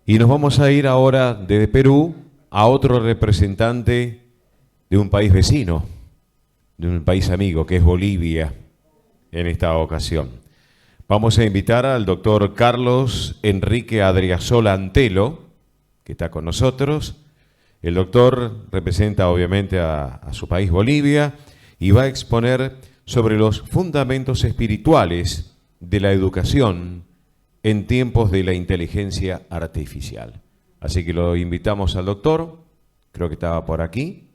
Y nos vamos a ir ahora desde Perú a otro representante de un país vecino, de un país amigo, que es Bolivia, en esta ocasión. Vamos a invitar al doctor Carlos Enrique Adriasola Antelo, que está con nosotros. El doctor representa obviamente a su país Bolivia y va a exponer sobre los fundamentos espirituales de la educación en tiempos de la inteligencia artificial. Así que lo invitamos al doctor, creo que estaba por aquí.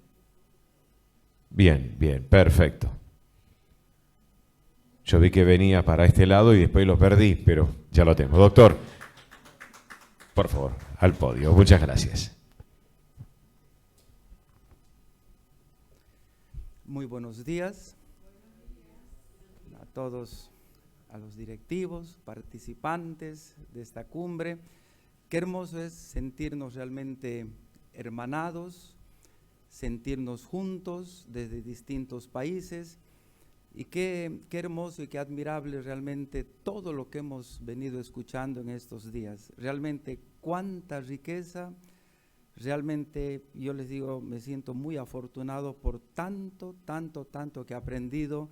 Bien, bien, perfecto. Yo vi que venía para este lado y después lo perdí, pero ya lo tengo. Doctor, por favor, al podio. Muchas gracias. Muy buenos días a todos, a los directivos, participantes de esta cumbre. Qué hermoso es sentirnos realmente hermanados, sentirnos juntos desde distintos países, y qué hermoso y qué admirable realmente todo lo que hemos venido escuchando en estos días. Realmente cuánta riqueza. Realmente yo les digo, me siento muy afortunado por tanto que he aprendido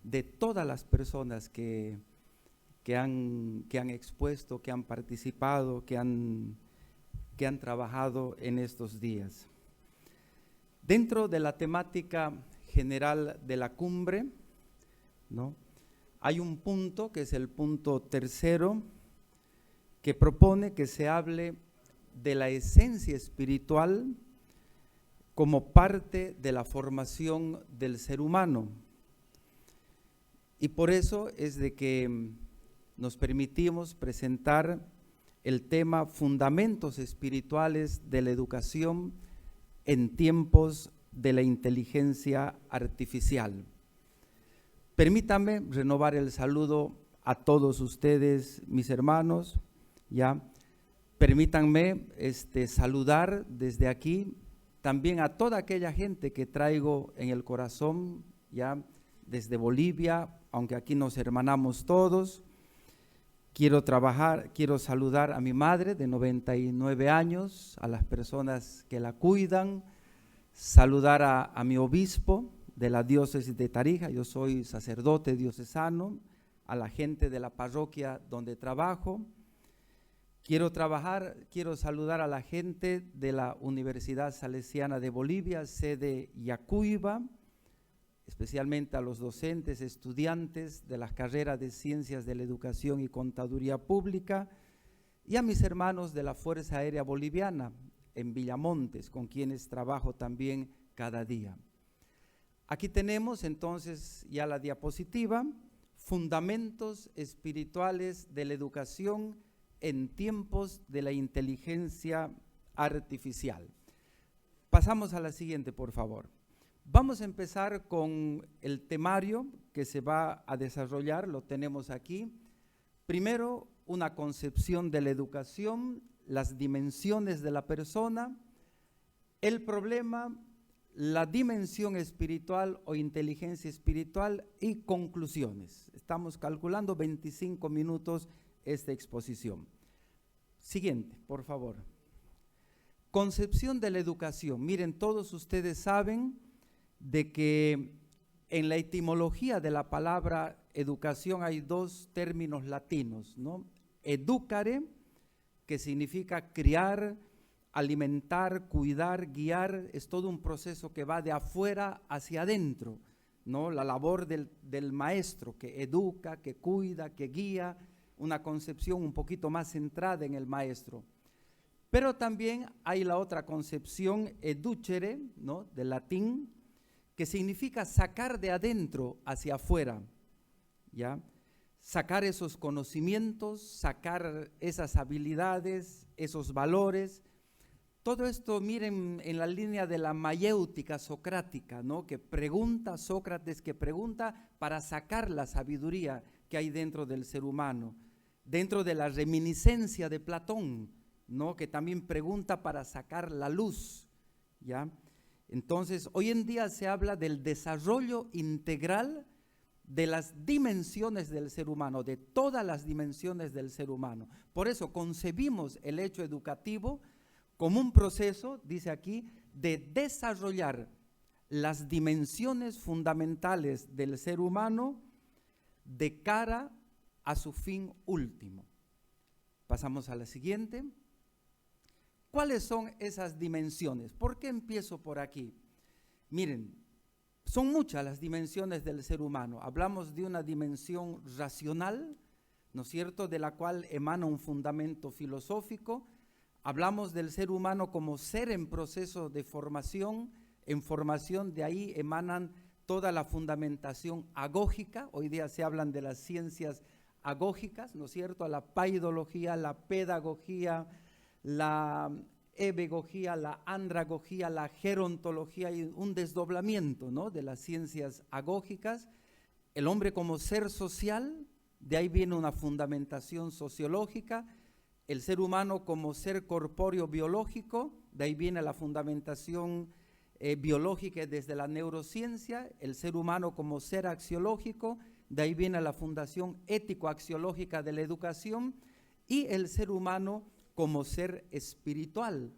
de todas las personas que han expuesto, que han participado, que han trabajado en estos días. Dentro de la temática general de la cumbre, ¿no?, hay un punto que es el punto tercero, que propone que se hable de la esencia espiritual como parte de la formación del ser humano. Y por eso es de que nos permitimos presentar el tema Fundamentos espirituales de la educación en tiempos de la inteligencia artificial. Permítanme renovar el saludo a todos ustedes, mis hermanos, ya. Permítanme saludar desde aquí también a toda aquella gente que traigo en el corazón, ya desde Bolivia, aunque aquí nos hermanamos todos. Quiero saludar a mi madre de 99 años, a las personas que la cuidan, saludar a mi obispo de la diócesis de Tarija, yo soy sacerdote diocesano, a la gente de la parroquia donde trabajo. Quiero saludar a la gente de la Universidad Salesiana de Bolivia, sede Yacuiba, especialmente a los docentes, estudiantes de las carreras de Ciencias de la Educación y Contaduría Pública, y a mis hermanos de la Fuerza Aérea Boliviana en Villamontes, con quienes trabajo también cada día. Aquí tenemos entonces ya la diapositiva, Fundamentos espirituales de la educación en tiempos de la inteligencia artificial. Pasamos a la siguiente, por favor. Vamos a empezar con el temario que se va a desarrollar, lo tenemos aquí. Primero, una concepción de la educación, las dimensiones de la persona, el problema, la dimensión espiritual o inteligencia espiritual y conclusiones. Estamos calculando 25 minutos esta exposición. Siguiente, por favor. Concepción de la educación. Miren, todos ustedes saben de que en la etimología de la palabra educación hay dos términos latinos, ¿no? Educare, que significa criar, alimentar, cuidar, guiar, es todo un proceso que va de afuera hacia adentro, ¿no? La labor del maestro que educa, que cuida, que guía, una concepción un poquito más centrada en el maestro. Pero también hay la otra concepción, educere, ¿no?, del latín, que significa sacar de adentro hacia afuera, ¿ya? Sacar esos conocimientos, sacar esas habilidades, esos valores. Todo esto, miren, en la línea de la mayéutica socrática, ¿no?, que pregunta, Sócrates que pregunta para sacar la sabiduría que hay dentro del ser humano, dentro de la reminiscencia de Platón, ¿no?, que también pregunta para sacar la luz, ¿ya? Entonces, hoy en día se habla del desarrollo integral de las dimensiones del ser humano, de todas las dimensiones del ser humano. Por eso concebimos el hecho educativo como un proceso, dice aquí, de desarrollar las dimensiones fundamentales del ser humano de cara a su fin último. Pasamos a la siguiente. ¿Cuáles son esas dimensiones? ¿Por qué empiezo por aquí? Miren, son muchas las dimensiones del ser humano. Hablamos de una dimensión racional, ¿no es cierto?, de la cual emana un fundamento filosófico. Hablamos del ser humano como ser en proceso de formación. En formación de ahí emanan toda la fundamentación agógica. Hoy día se hablan de las ciencias agógicas, ¿no es cierto?, la paidología, la pedagogía, la ebegogía, la andragogía, la gerontología y un desdoblamiento, ¿no?, de las ciencias agógicas. El hombre como ser social, de ahí viene una fundamentación sociológica. El ser humano como ser corpóreo biológico, de ahí viene la fundamentación biológica desde la neurociencia. El ser humano como ser axiológico, de ahí viene la fundación ético-axiológica de la educación, y el ser humano como ser espiritual.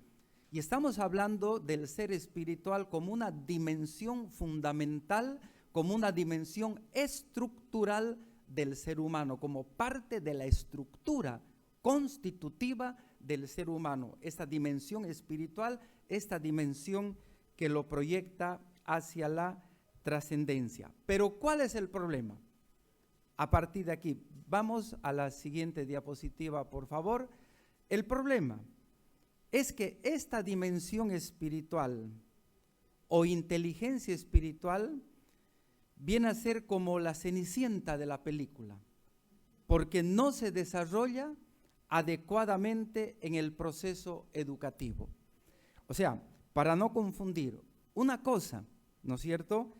Y estamos hablando del ser espiritual como una dimensión fundamental, como una dimensión estructural del ser humano, como parte de la estructura constitutiva del ser humano. Esta dimensión espiritual, esta dimensión que lo proyecta hacia la trascendencia. Pero ¿cuál es el problema? A partir de aquí, vamos a la siguiente diapositiva, por favor. El problema es que esta dimensión espiritual o inteligencia espiritual viene a ser como la Cenicienta de la película, porque no se desarrolla adecuadamente en el proceso educativo. O sea, para no confundir, una cosa, ¿no es cierto?,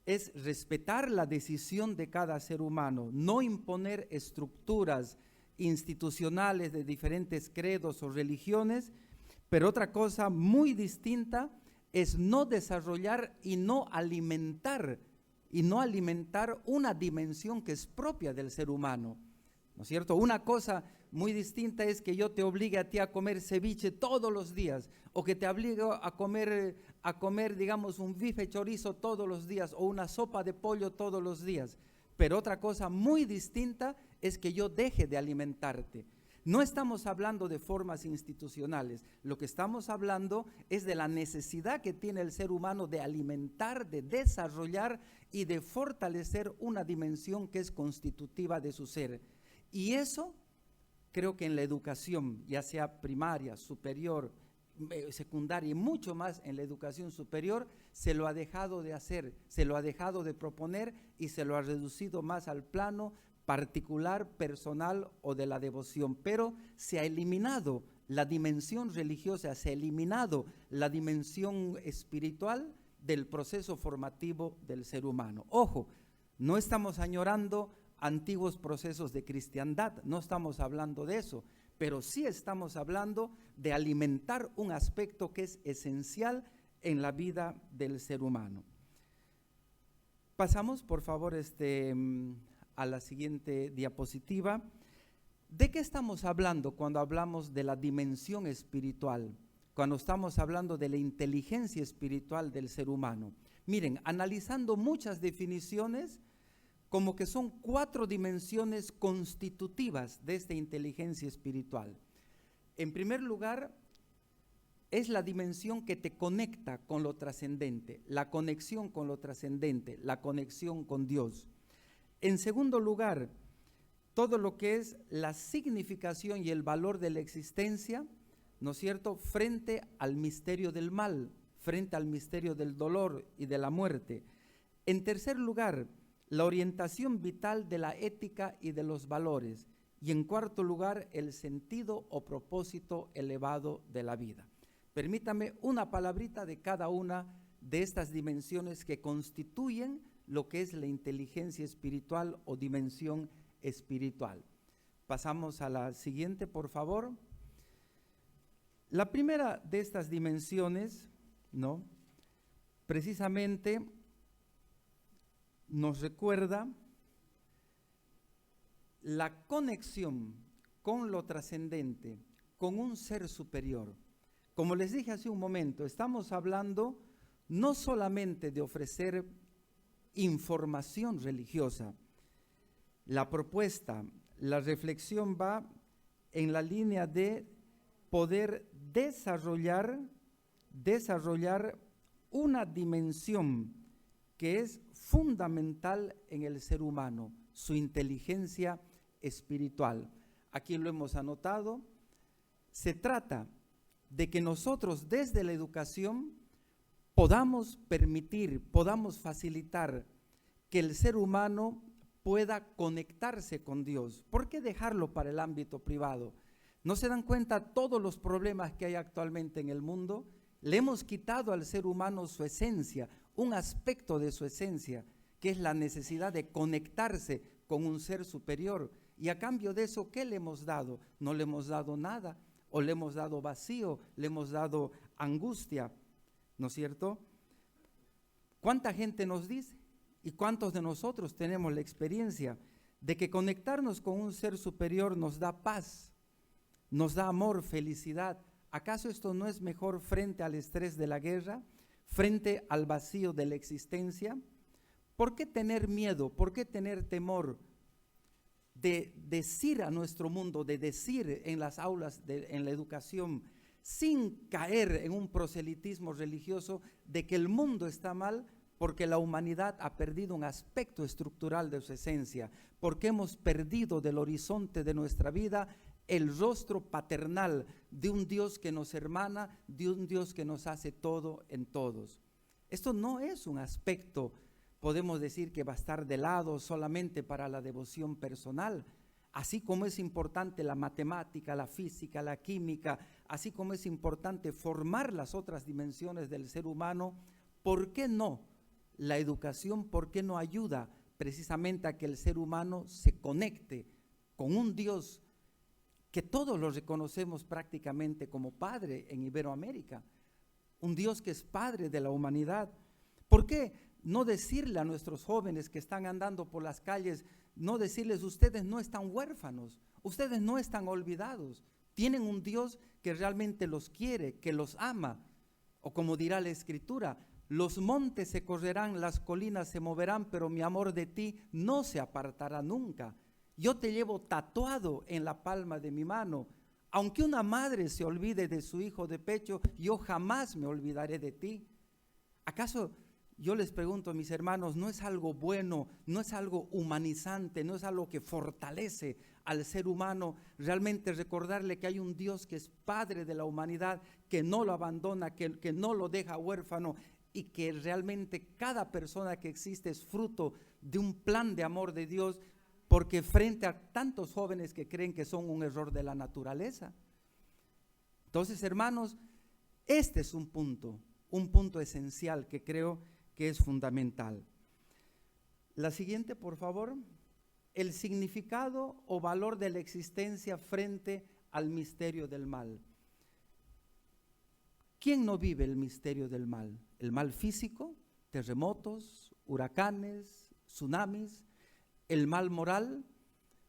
es respetar la decisión de cada ser humano, no imponer estructuras institucionales de diferentes credos o religiones, pero otra cosa muy distinta es no desarrollar y no alimentar una dimensión que es propia del ser humano, ¿no es cierto? Una cosa muy distinta es que yo te obligue a ti a comer ceviche todos los días, o que te obligue a comer, digamos, un bife chorizo todos los días, o una sopa de pollo todos los días. Pero otra cosa muy distinta es que yo deje de alimentarte. No estamos hablando de formas institucionales, lo que estamos hablando es de la necesidad que tiene el ser humano de alimentar, de desarrollar y de fortalecer una dimensión que es constitutiva de su ser. Y eso creo que en la educación, ya sea primaria, superior, secundaria y mucho más en la educación superior, se lo ha dejado de hacer, se lo ha dejado de proponer y se lo ha reducido más al plano particular, personal o de la devoción, pero se ha eliminado la dimensión religiosa, se ha eliminado la dimensión espiritual del proceso formativo del ser humano. Ojo, no estamos añorando antiguos procesos de cristiandad, no estamos hablando de eso, pero sí estamos hablando de alimentar un aspecto que es esencial en la vida del ser humano. Pasamos, por favor, a la siguiente diapositiva. ¿De qué estamos hablando cuando hablamos de la dimensión espiritual? Cuando estamos hablando de la inteligencia espiritual del ser humano. Miren, analizando muchas definiciones, como que son 4 dimensiones constitutivas de esta inteligencia espiritual. En primer lugar, es la dimensión que te conecta con lo trascendente, la conexión con lo trascendente, la conexión con Dios. En segundo lugar, todo lo que es la significación y el valor de la existencia, ¿no es cierto?, frente al misterio del mal, frente al misterio del dolor y de la muerte. En tercer lugar, la orientación vital de la ética y de los valores. Y en cuarto lugar, el sentido o propósito elevado de la vida. Permítame una palabrita de cada una de estas dimensiones que constituyen lo que es la inteligencia espiritual o dimensión espiritual. Pasamos a la siguiente, por favor. La primera de estas dimensiones, ¿no?, precisamente nos recuerda la conexión con lo trascendente, con un ser superior. Como les dije hace un momento, estamos hablando no solamente de ofrecer información religiosa. La propuesta, la reflexión va en la línea de poder desarrollar una dimensión que es fundamental en el ser humano, su inteligencia espiritual. Aquí lo hemos anotado. Se trata de que nosotros desde la educación podamos permitir, podamos facilitar que el ser humano pueda conectarse con Dios. ¿Por qué dejarlo para el ámbito privado? ¿No se dan cuenta todos los problemas que hay actualmente en el mundo? Le hemos quitado al ser humano su esencia, un aspecto de su esencia, que es la necesidad de conectarse con un ser superior. Y a cambio de eso, ¿qué le hemos dado? No le hemos dado nada, o le hemos dado vacío, le hemos dado angustia, ¿no es cierto? ¿Cuánta gente nos dice? ¿Y cuántos de nosotros tenemos la experiencia de que conectarnos con un ser superior nos da paz, nos da amor, felicidad? ¿Acaso esto no es mejor frente al estrés de la guerra, frente al vacío de la existencia? ¿Por qué tener miedo? ¿Por qué tener temor de decir a nuestro mundo, de decir en las aulas, en la educación, sin caer en un proselitismo religioso de que el mundo está mal porque la humanidad ha perdido un aspecto estructural de su esencia, porque hemos perdido del horizonte de nuestra vida el rostro paternal de un Dios que nos hermana, de un Dios que nos hace todo en todos? Esto no es un aspecto, podemos decir, que va a estar de lado solamente para la devoción personal. Así como es importante la matemática, la física, la química, así como es importante formar las otras dimensiones del ser humano, ¿por qué no la educación? ¿Por qué no ayuda precisamente a que el ser humano se conecte con un Dios que todos lo reconocemos prácticamente como Padre en Iberoamérica? Un Dios que es Padre de la humanidad. ¿Por qué no decirle a nuestros jóvenes que están andando por las calles, no decirles: ustedes no están huérfanos, ustedes no están olvidados, tienen un Dios que realmente los quiere, que los ama? O como dirá la Escritura: los montes se correrán, las colinas se moverán, pero mi amor de ti no se apartará nunca. Yo te llevo tatuado en la palma de mi mano. Aunque una madre se olvide de su hijo de pecho, yo jamás me olvidaré de ti. ¿Acaso, yo les pregunto, mis hermanos, no es algo bueno, no es algo humanizante, no es algo que fortalece al ser humano realmente recordarle que hay un Dios que es Padre de la humanidad, que no lo abandona, que no lo deja huérfano, y que realmente cada persona que existe es fruto de un plan de amor de Dios? Porque frente a tantos jóvenes que creen que son un error de la naturaleza. Entonces, hermanos, este es un punto esencial que creo que es fundamental. La siguiente, por favor. El significado o valor de la existencia frente al misterio del mal. ¿Quién no vive el misterio del mal? El mal físico, terremotos, huracanes, tsunamis, el mal moral,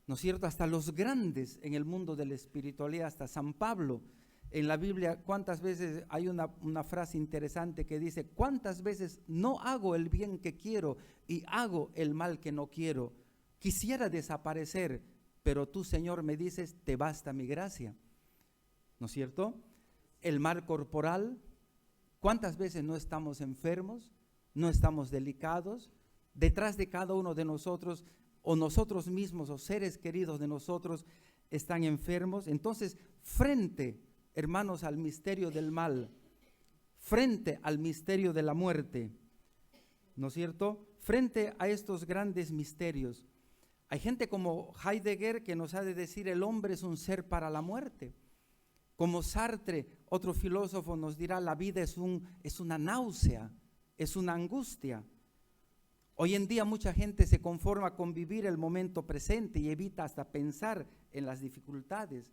¿no es cierto? Hasta los grandes en el mundo de la espiritualidad, hasta San Pablo. En la Biblia, ¿cuántas veces hay una frase interesante que dice: cuántas veces no hago el bien que quiero y hago el mal que no quiero? Quisiera desaparecer, pero tú, Señor, me dices: te basta mi gracia, ¿no es cierto? El mal corporal, ¿cuántas veces no estamos enfermos, no estamos delicados? Detrás de cada uno de nosotros, o nosotros mismos, o seres queridos de nosotros, están enfermos. Entonces, frente, hermanos, al misterio del mal, frente al misterio de la muerte, ¿no es cierto? Frente a estos grandes misterios, hay gente como Heidegger que nos ha de decir: el hombre es un ser para la muerte. Como Sartre, otro filósofo, nos dirá: la vida es una náusea, es una angustia. Hoy en día mucha gente se conforma con vivir el momento presente y evita hasta pensar en las dificultades.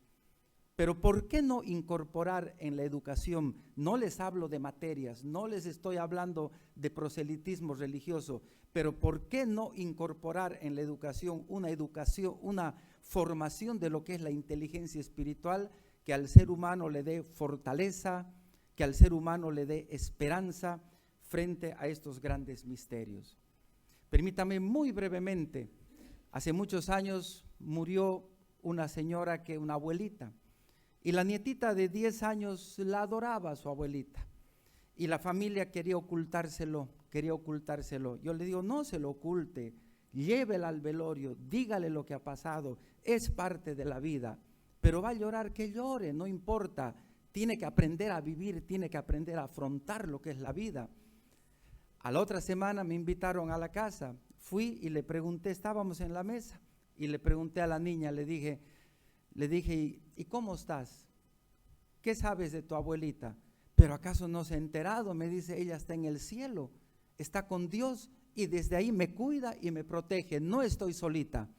Pero ¿por qué no incorporar en la educación? No les hablo de materias, no les estoy hablando de proselitismo religioso, pero ¿por qué no incorporar en la educación, una formación de lo que es la inteligencia espiritual, que al ser humano le dé fortaleza, que al ser humano le dé esperanza frente a estos grandes misterios? Permítame muy brevemente, hace muchos años murió una señora, una abuelita, y la nietita de 10 años la adoraba a su abuelita, y la familia quería ocultárselo. Yo le digo, no se lo oculte, llévela al velorio, dígale lo que ha pasado, es parte de la vida, pero va a llorar, que llore, no importa, tiene que aprender a vivir, tiene que aprender a afrontar lo que es la vida. A la otra semana me invitaron a la casa, fui y le pregunté, estábamos en la mesa, y le pregunté a la niña, le dije, ¿y cómo estás? ¿Qué sabes de tu abuelita? ¿Pero acaso no se ha enterado? Me dice, ella está en el cielo, está con Dios y desde ahí me cuida y me protege, no estoy solita.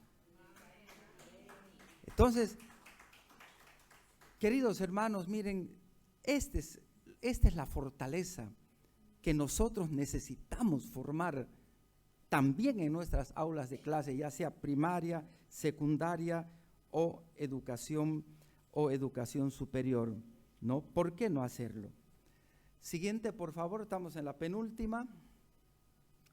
Entonces, queridos hermanos, miren, esta es la fortaleza que nosotros necesitamos formar también en nuestras aulas de clase, ya sea primaria, secundaria o educación superior, ¿no? ¿Por qué no hacerlo? Siguiente, por favor, estamos en la penúltima.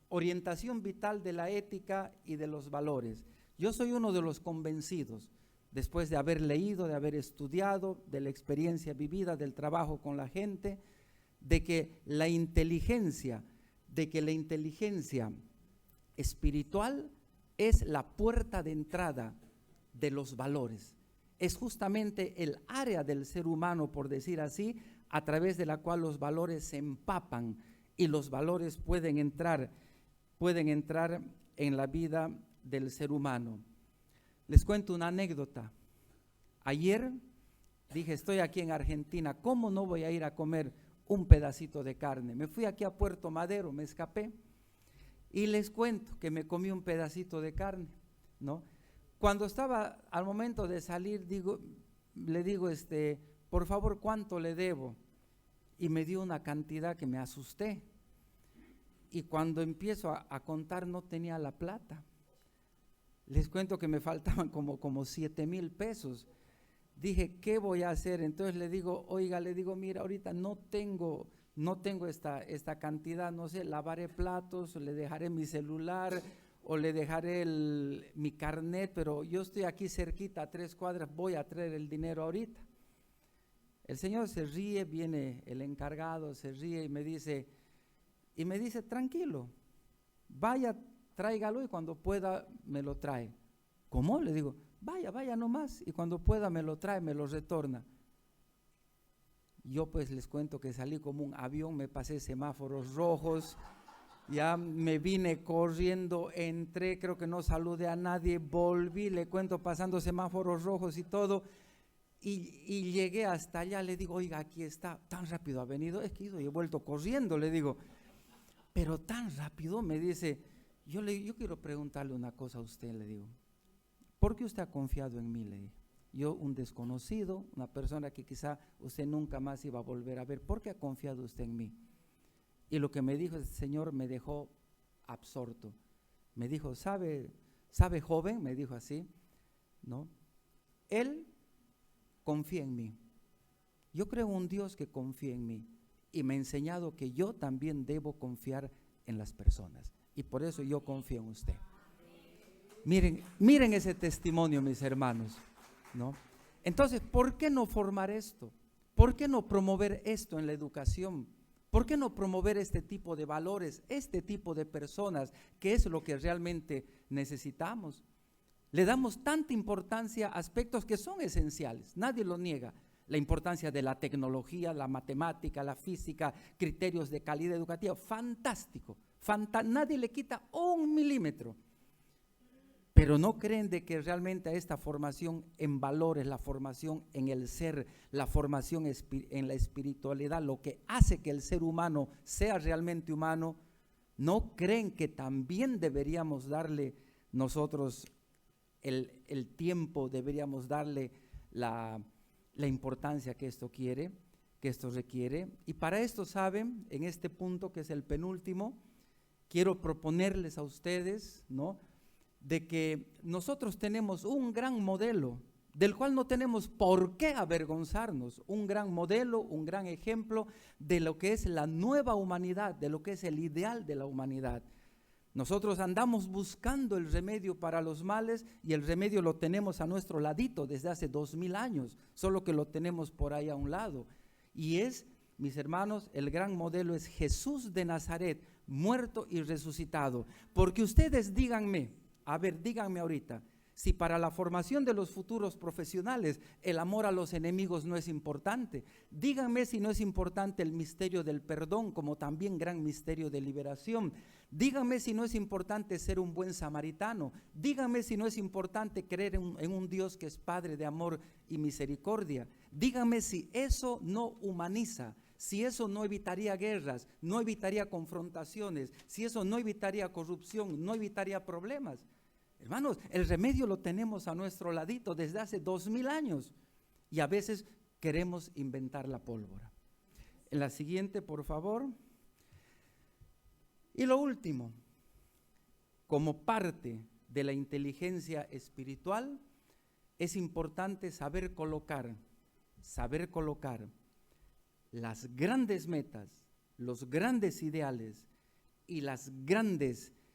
Orientación vital de la ética y de los valores. Yo soy uno de los convencidos, después de haber leído, de haber estudiado, de la experiencia vivida, del trabajo con la gente, de que la inteligencia espiritual es la puerta de entrada de los valores. Es justamente el área del ser humano, por decir así, a través de la cual los valores se empapan y los valores pueden entrar en la vida del ser humano. Les cuento una anécdota. Ayer dije, estoy aquí en Argentina, ¿cómo no voy a ir a comer un pedacito de carne? Me fui aquí a Puerto Madero, me escapé y les cuento que me comí un pedacito de carne, ¿no? Cuando estaba al momento de salir, le digo, por favor, ¿cuánto le debo? Y me dio una cantidad que me asusté. Y cuando empiezo a contar, no tenía la plata. Les cuento que me faltaban como 7,000 pesos. Dije, ¿qué voy a hacer? Entonces le digo, mira, ahorita no tengo esta cantidad, no sé, lavaré platos, le dejaré mi celular o le dejaré mi carnet, pero yo estoy aquí cerquita, a 3 cuadras, voy a traer el dinero ahorita. El señor se ríe, viene el encargado, se ríe y me dice, tranquilo, vaya, tráigalo y cuando pueda me lo trae. ¿Cómo? Le digo, vaya nomás y cuando pueda me lo trae, me lo retorna. Yo pues les cuento que salí como un avión, me pasé semáforos rojos, ya me vine corriendo, entré, creo que no saludé a nadie, volví, le cuento pasando semáforos rojos y todo, y llegué hasta allá, le digo, oiga, aquí está, tan rápido ha venido, es que he vuelto corriendo, le digo, pero tan rápido, me dice, yo quiero preguntarle una cosa a usted, le digo, ¿por qué usted ha confiado en mí? Le dije, yo un desconocido, una persona que quizá usted nunca más iba a volver a ver, ¿por qué ha confiado usted en mí? Y lo que me dijo el Señor me dejó absorto. Me dijo, ¿sabe joven? Me dijo así, ¿no? Él confía en mí. Yo creo en un Dios que confía en mí y me ha enseñado que yo también debo confiar en las personas y por eso yo confío en usted. Miren ese testimonio, mis hermanos, ¿no? Entonces, ¿por qué no formar esto? ¿Por qué no promover esto en la educación? ¿Por qué no promover este tipo de valores, este tipo de personas, que es lo que realmente necesitamos? Le damos tanta importancia a aspectos que son esenciales, nadie lo niega. La importancia de la tecnología, la matemática, la física, criterios de calidad educativa, fantástico, nadie le quita 1 milímetro. Pero no creen de que realmente a esta formación en valores, la formación en el ser, la formación en la espiritualidad, lo que hace que el ser humano sea realmente humano, ¿no creen que también deberíamos darle nosotros el tiempo, deberíamos darle la importancia que esto requiere. Y para esto, saben, en este punto que es el penúltimo, quiero proponerles a ustedes, ¿no?, de que nosotros tenemos un gran modelo del cual no tenemos por qué avergonzarnos, un gran modelo, un gran ejemplo de lo que es la nueva humanidad, de lo que es el ideal de la humanidad. Nosotros andamos buscando el remedio para los males y el remedio lo tenemos a nuestro ladito desde hace 2000 años, solo que lo tenemos por ahí a un lado. Y es, mis hermanos, el gran modelo es Jesús de Nazaret, muerto y resucitado. Porque ustedes díganme ahorita, si para la formación de los futuros profesionales el amor a los enemigos no es importante, díganme si no es importante el misterio del perdón como también gran misterio de liberación, díganme si no es importante ser un buen samaritano, díganme si no es importante creer en un Dios que es Padre de amor y misericordia, díganme si eso no humaniza, si eso no evitaría guerras, no evitaría confrontaciones, si eso no evitaría corrupción, no evitaría problemas. Hermanos, el remedio lo tenemos a nuestro ladito desde hace 2000 años y a veces queremos inventar la pólvora. En la siguiente, por favor. Y lo último, como parte de la inteligencia espiritual, es importante saber colocar las grandes metas, los grandes ideales y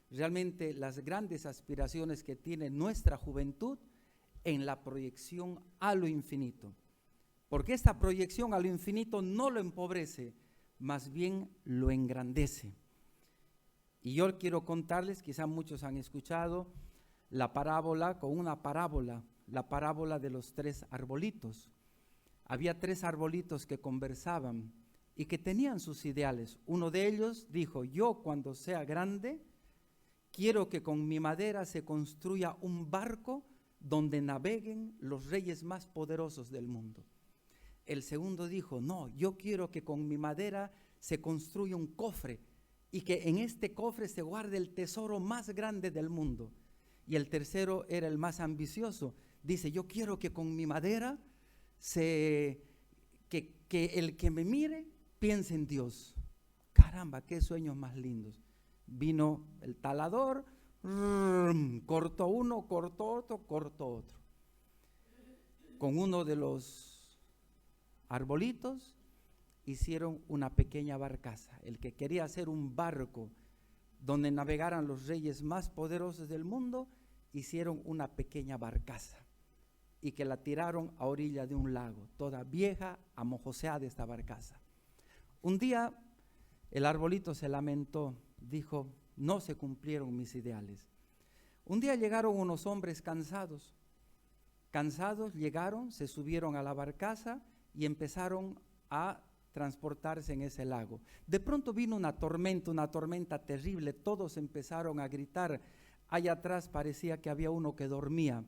realmente las grandes aspiraciones que tiene nuestra juventud en la proyección a lo infinito. Porque esta proyección a lo infinito no lo empobrece, más bien lo engrandece. Y yo quiero contarles, quizá muchos han escuchado la parábola de los 3 arbolitos. Había 3 arbolitos que conversaban y que tenían sus ideales. Uno de ellos dijo: yo cuando sea grande quiero que con mi madera se construya un barco donde naveguen los reyes más poderosos del mundo. El segundo dijo: no, yo quiero que con mi madera se construya un cofre y que en este cofre se guarde el tesoro más grande del mundo. Y el tercero era el más ambicioso. Dice: yo quiero que con mi madera que el que me mire piense en Dios. Caramba, qué sueños más lindos. Vino el talador, cortó uno, cortó otro. Con uno de los arbolitos hicieron una pequeña barcaza. El que quería hacer un barco donde navegaran los reyes más poderosos del mundo, hicieron una pequeña barcaza y que la tiraron a orilla de un lago, toda vieja, amojoseada esta barcaza. Un día el arbolito se lamentó, dijo: no se cumplieron mis ideales. Un día llegaron unos hombres cansados llegaron, se subieron a la barcaza y empezaron a transportarse en ese lago. De pronto vino una tormenta terrible, todos empezaron a gritar. Allá atrás parecía que había uno que dormía.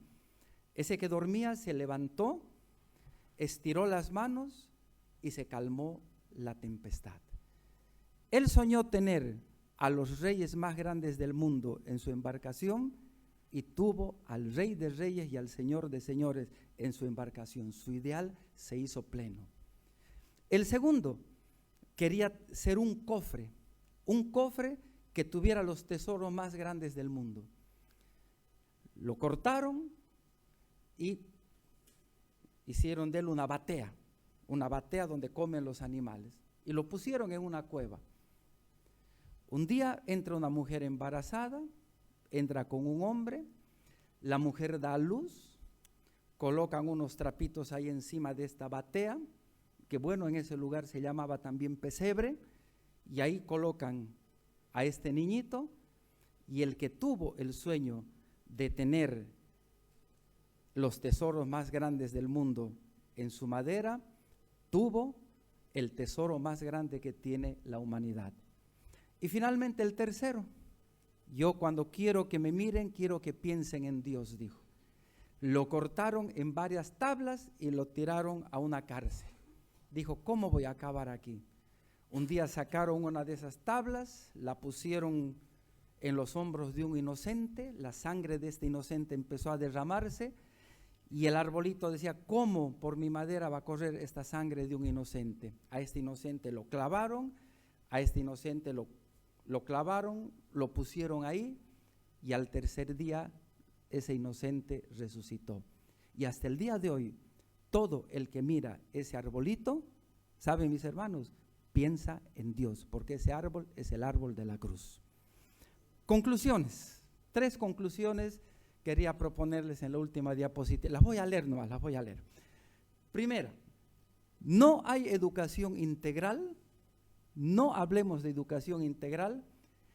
Ese que dormía se levantó, estiró las manos y se calmó la tempestad. Él soñó tener a los reyes más grandes del mundo en su embarcación y tuvo al Rey de Reyes y al Señor de Señores en su embarcación. Su ideal se hizo pleno. El segundo quería ser un cofre que tuviera los tesoros más grandes del mundo. Lo cortaron y hicieron de él una batea donde comen los animales, y lo pusieron en una cueva. Un día entra una mujer embarazada, entra con un hombre, la mujer da a luz, colocan unos trapitos ahí encima de esta batea, que bueno, en ese lugar se llamaba también pesebre, y ahí colocan a este niñito, y el que tuvo el sueño de tener los tesoros más grandes del mundo en su madera, tuvo el tesoro más grande que tiene la humanidad. Y finalmente el tercero: yo cuando quiero que me miren, quiero que piensen en Dios, dijo. Lo cortaron en varias tablas y lo tiraron a una cárcel. Dijo: ¿cómo voy a acabar aquí? Un día sacaron una de esas tablas, la pusieron en los hombros de un inocente, la sangre de este inocente empezó a derramarse, Y el arbolito decía, ¿cómo por mi madera va a correr esta sangre de un inocente? A este inocente lo clavaron, a este inocente lo clavaron, lo pusieron ahí, y al tercer día ese inocente resucitó. Y hasta el día de hoy, todo el que mira ese arbolito, ¿saben mis hermanos? Piensa en Dios, porque ese árbol es el árbol de la cruz. Conclusiones, 3 conclusiones quería proponerles en la última diapositiva. Las voy a leer nomás, las voy a leer. Primera, no hay educación integral, no hablemos de educación integral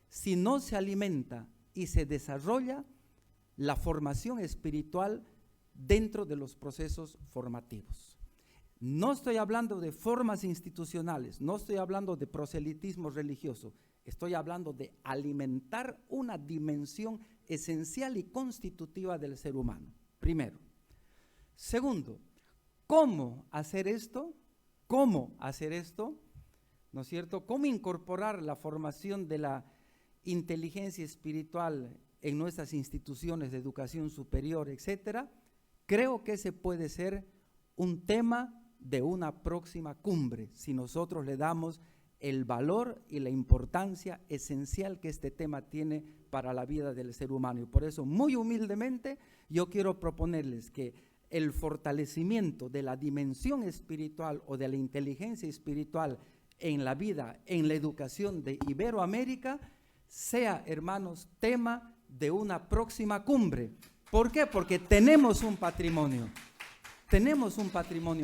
si no se alimenta y se desarrolla la formación espiritual dentro de los procesos formativos. No estoy hablando de formas institucionales, no estoy hablando de proselitismo religioso, estoy hablando de alimentar una dimensión esencial y constitutiva del ser humano, primero. Segundo, ¿cómo hacer esto? ¿Cómo hacer esto? ¿No es cierto? ¿Cómo incorporar la formación de la inteligencia espiritual en nuestras instituciones de educación superior, etcétera? Creo que ese puede ser un tema de una próxima cumbre, si nosotros le damos el valor y la importancia esencial que este tema tiene para la vida del ser humano. Y por eso, muy humildemente, yo quiero proponerles que el fortalecimiento de la dimensión espiritual o de la inteligencia espiritual en la vida, en la educación de Iberoamérica, sea, hermanos, tema de una próxima cumbre. ¿Por qué? Porque tenemos un patrimonio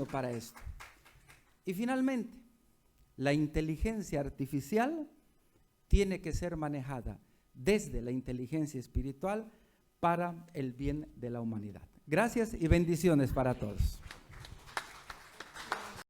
para esto. Y finalmente, la inteligencia artificial tiene que ser manejada desde la inteligencia espiritual para el bien de la humanidad. Gracias y bendiciones para todos.